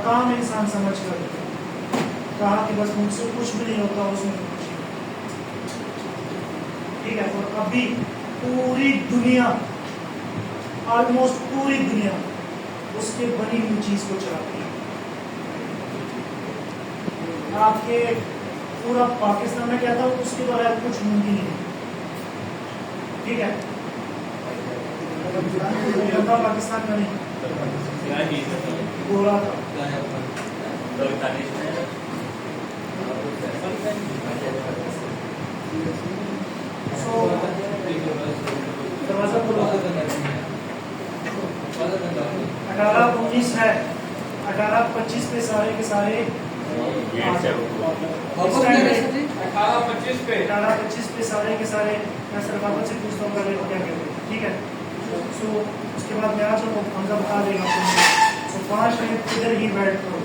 नाकाम इंसान समझ कर कहा कि बस मुझसे कुछ भी नहीं होता, उसमें खुशी। ठीक है, और अभी पूरी दुनिया, ऑलमोस्ट पूरी दुनिया उसके बनी हुई चीज को चलाती है। आपके पूरा पाकिस्तान में कहता हूँ उसके बगैर कुछ मुमकिन नहीं है। ठीक है, पाकिस्तान का नहीं, गोरा था। दरवाजा खोलो। 18-19 है, 18-25 पे सारे के सारे 18-25 पे सारे के सारे मैं सरकारों से पूछता हूँ पहले क्या कहते हैं। ठीक है, सो उसके बाद मैं आ जाऊँ, हमजा बता देगा। 5 मिनट इधर ही बैठ करो।